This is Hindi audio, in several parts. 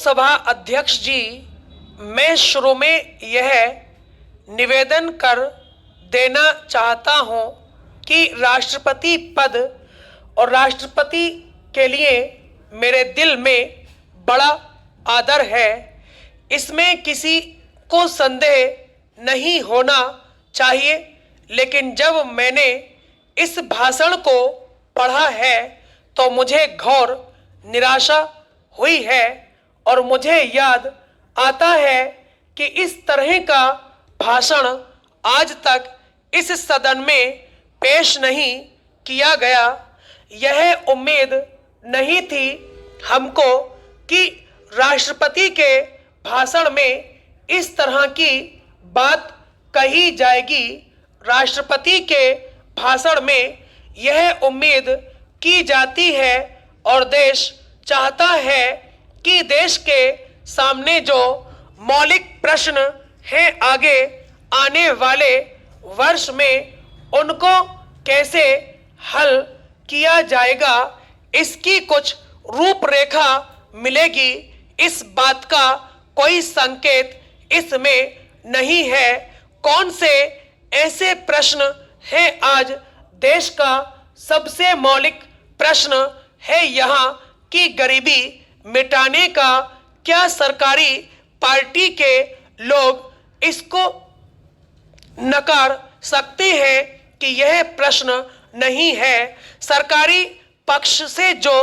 लोकसभा अध्यक्ष जी, मैं शुरू में यह निवेदन कर देना चाहता हूं कि राष्ट्रपति पद और राष्ट्रपति के लिए मेरे दिल में बड़ा आदर है। इसमें किसी को संदेह नहीं होना चाहिए। लेकिन जब मैंने इस भाषण को पढ़ा है तो मुझे घोर निराशा हुई है और मुझे याद आता है कि इस तरह का भाषण आज तक इस सदन में पेश नहीं किया गया। यह उम्मीद नहीं थी हमको कि राष्ट्रपति के भाषण में इस तरह की बात कही जाएगी। राष्ट्रपति के भाषण में यह उम्मीद की जाती है और देश चाहता है कि देश के सामने जो मौलिक प्रश्न हैं आगे आने वाले वर्ष में उनको कैसे हल किया जाएगा, इसकी कुछ रूपरेखा मिलेगी। इस बात का कोई संकेत इसमें नहीं है। कौन से ऐसे प्रश्न हैं आज देश का सबसे मौलिक प्रश्न है यहाँ की गरीबी मिटाने का क्या सरकारी पार्टी के लोग इसको नकार सकते हैं कि यह प्रश्न नहीं है। सरकारी पक्ष से जो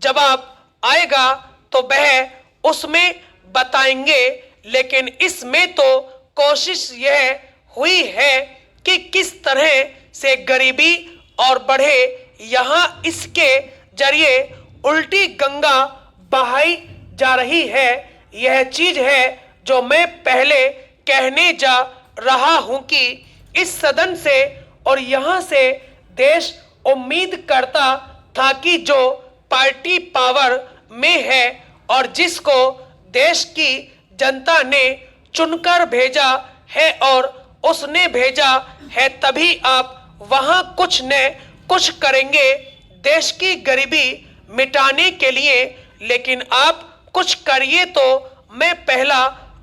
जवाब आएगा तो वह उसमें बताएंगे। लेकिन इसमें तो कोशिश यह हुई है कि किस तरह से गरीबी और बढ़े, यहाँ इसके जरिए उल्टी गंगा बहाई जा रही है। यह चीज है जो मैं पहले कहने जा रहा हूं कि इस सदन से और यहाँ से देश उम्मीद करता था कि जो पार्टी पावर में है और जिसको देश की जनता ने चुनकर भेजा है और उसने भेजा है, तभी आप वहां कुछ न कुछ करेंगे देश की गरीबी मिटाने के लिए। लेकिन आप कुछ करिए तो मैं पहला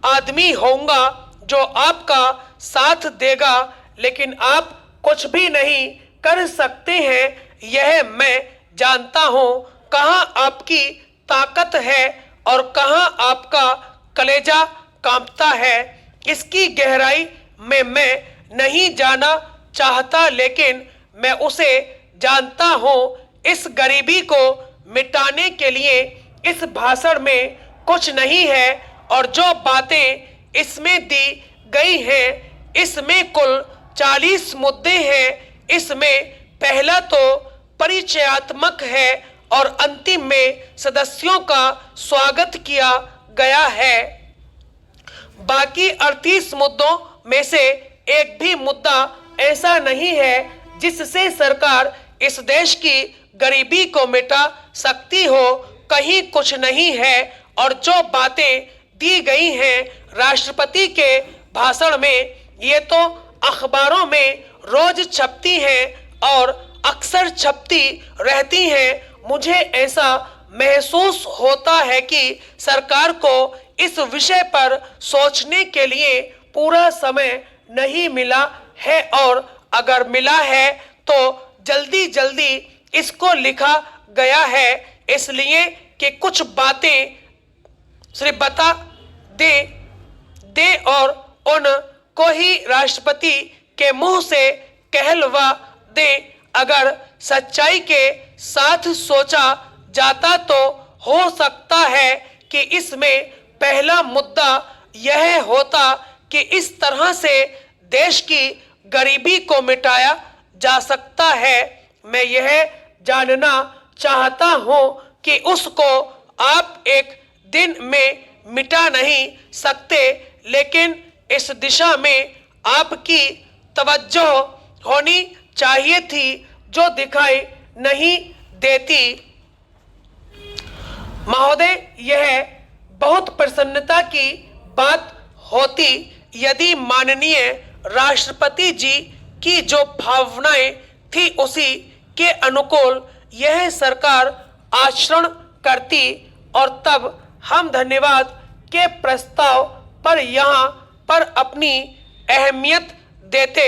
आदमी होऊंगा जो आपका साथ देगा। लेकिन आप कुछ भी नहीं कर सकते हैं, यह मैं जानता हूं। कहां आपकी ताकत है और कहां आपका कलेजा कांपता है, इसकी गहराई में मैं नहीं जाना चाहता, लेकिन मैं उसे जानता हूं। इस गरीबी को मिटाने के लिए इस भाषण में कुछ नहीं है और जो बातें इसमें दी गई हैं, इसमें कुल 40 मुद्दे हैं। इसमें पहला तो परिचयात्मक है और अंतिम में सदस्यों का स्वागत किया गया है। बाकी 38 मुद्दों में से एक भी मुद्दा ऐसा नहीं है जिससे सरकार इस देश की गरीबी को मिटा सकती हो। कहीं कुछ नहीं है और जो बातें दी गई हैं राष्ट्रपति के भाषण में, ये तो अखबारों में रोज छपती हैं और अक्सर छपती रहती हैं। मुझे ऐसा महसूस होता है कि सरकार को इस विषय पर सोचने के लिए पूरा समय नहीं मिला है और अगर मिला है तो जल्दी जल्दी इसको लिखा गया है, इसलिए कि कुछ बातें सिर्फ बता दे और उन को ही राष्ट्रपति के मुंह से कहलवा दे। अगर सच्चाई के साथ सोचा जाता तो हो सकता है कि इसमें पहला मुद्दा यह होता कि इस तरह से देश की गरीबी को मिटाया जा सकता है। मैं यह जानना चाहता हूं कि उसको आप एक दिन में मिटा नहीं सकते, लेकिन इस दिशा में आपकी तवज्जो होनी चाहिए थी जो दिखाई नहीं देती। महोदय, यह बहुत प्रसन्नता की बात होती यदि माननीय राष्ट्रपति जी की जो भावनाएं थी उसी के अनुकूल यह सरकार आचरण करती और तब हम धन्यवाद के प्रस्ताव पर यहाँ पर अपनी अहमियत देते।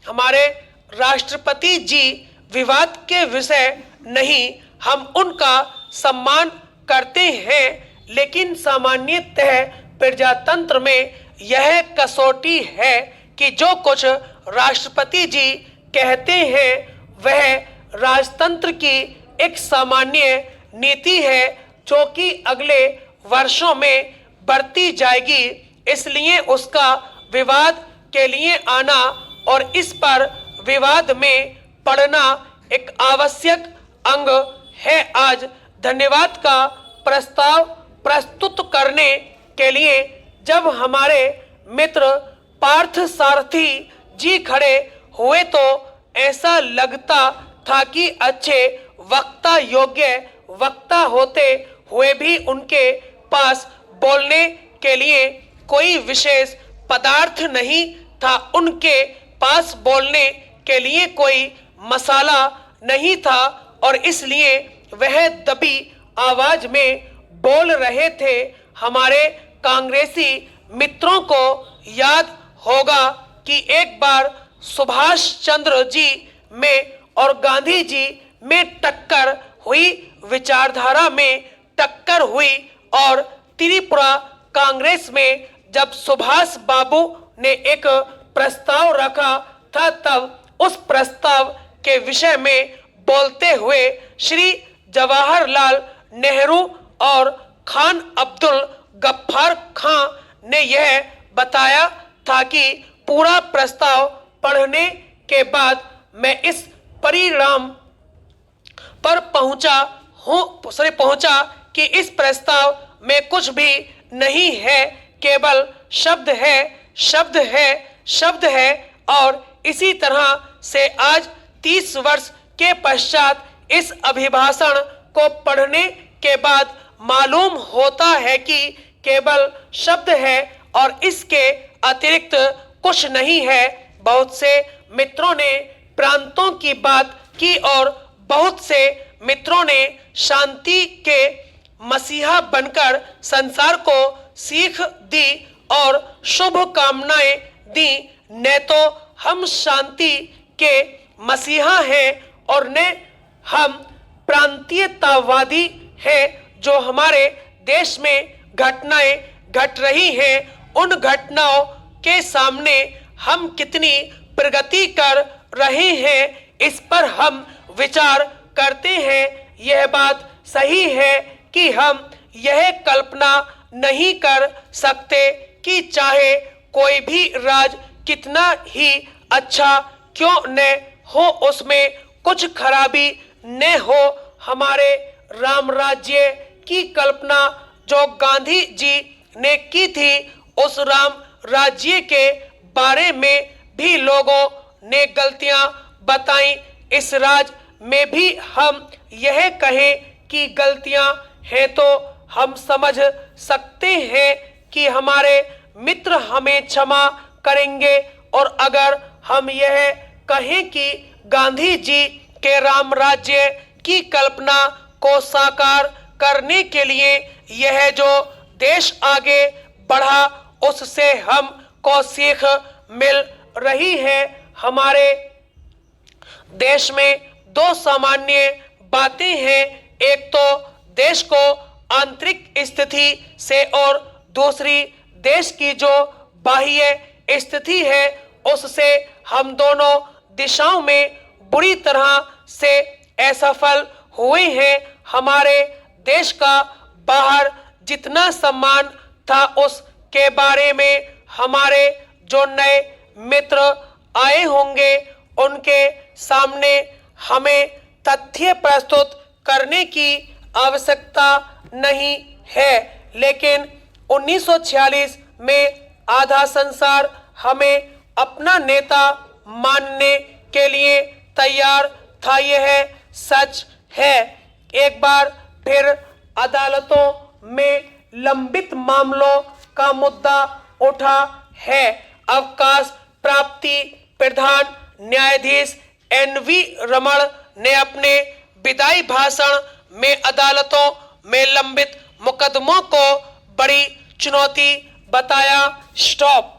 हमारे राष्ट्रपति जी विवाद के विषय नहीं, हम उनका सम्मान करते हैं, लेकिन सामान्यतः प्रजातंत्र में यह कसौटी है कि जो कुछ राष्ट्रपति जी कहते हैं वह राजतंत्र की एक सामान्य नीति है जो कि अगले वर्षों में बढ़ती जाएगी। इसलिए उसका विवाद के लिए आना और इस पर विवाद में पड़ना एक आवश्यक अंग है। आज धन्यवाद का प्रस्ताव प्रस्तुत करने के लिए जब हमारे मित्र पार्थ सारथी जी खड़े हुए तो ऐसा लगता था कि अच्छे वक्ता योग्य वक्ता होते हुए भी उनके पास बोलने के लिए कोई विशेष पदार्थ नहीं था, उनके पास बोलने के लिए कोई मसाला नहीं था और इसलिए वह दबी आवाज में बोल रहे थे। हमारे कांग्रेसी मित्रों को याद होगा कि एक बार सुभाष चंद्र जी में और गांधी जी में टक्कर हुई, विचारधारा में टक्कर हुई और त्रिपुरा कांग्रेस में जब सुभाष बाबू ने एक प्रस्ताव रखा था तब उस प्रस्ताव के विषय में बोलते हुए श्री जवाहरलाल नेहरू और खान अब्दुल गफ्फार खां ने यह बताया था कि पूरा प्रस्ताव पढ़ने के बाद मैं इस परिणाम पर पहुंचा कि इस प्रस्ताव में कुछ भी नहीं है, केवल शब्द है, शब्द है, शब्द है। और इसी तरह से आज 30 वर्ष के पश्चात इस अभिभाषण को पढ़ने के बाद मालूम होता है कि केवल शब्द है और इसके अतिरिक्त कुछ नहीं है। बहुत से मित्रों ने प्रांतों की बात की और बहुत से मित्रों ने शांति के मसीहा बनकर संसार को सीख दी और शुभ कामनाएं दी। न तो हम शांति के मसीहा हैं और न हम प्रांतीयतावादी हैं। जो हमारे देश में घटनाएं घट रही हैं उन घटनाओं के सामने हम कितनी प्रगति कर रहे हैं इस पर हम विचार करते हैं। यह बात सही है कि हम यह कल्पना नहीं कर सकते कि चाहे कोई भी राज कितना ही अच्छा क्यों न हो उसमें कुछ खराबी न हो। हमारे राम राज्य की कल्पना जो गांधी जी ने की थी उस राम राज्य के बारे में भी लोगों ने गलतियां बताई। इस राज में भी हम यह कहें कि गलतियां हैं तो हम समझ सकते हैं कि हमारे मित्र हमें क्षमा करेंगे और अगर हम यह कहें कि गांधी जी के राम राज्य की कल्पना को साकार करने के लिए यह जो देश आगे बढ़ा उससे हम को सीख मिल रही है। हमारे देश में दो सामान्य बातें हैं, एक तो देश को आंतरिक स्थिति से और दूसरी देश की जो बाह्य स्थिति है उससे हम दोनों दिशाओं में बुरी तरह से असफल हुए हैं। हमारे देश का बाहर जितना सम्मान था उसके बारे में हमारे जो नए मित्र आए होंगे उनके सामने हमें तथ्य प्रस्तुत करने की आवश्यकता नहीं है, लेकिन 1946 में आधा संसार हमें अपना नेता मानने के लिए तैयार था। यह सच है। एक बार फिर अदालतों में लंबित मामलों का मुद्दा उठा है। अवकाश प्राप्ति प्रधान न्यायाधीश एन.वी. रमण ने अपने विदाई भाषण में अदालतों में लंबित मुकदमों को बड़ी चुनौती बताया। स्टॉप।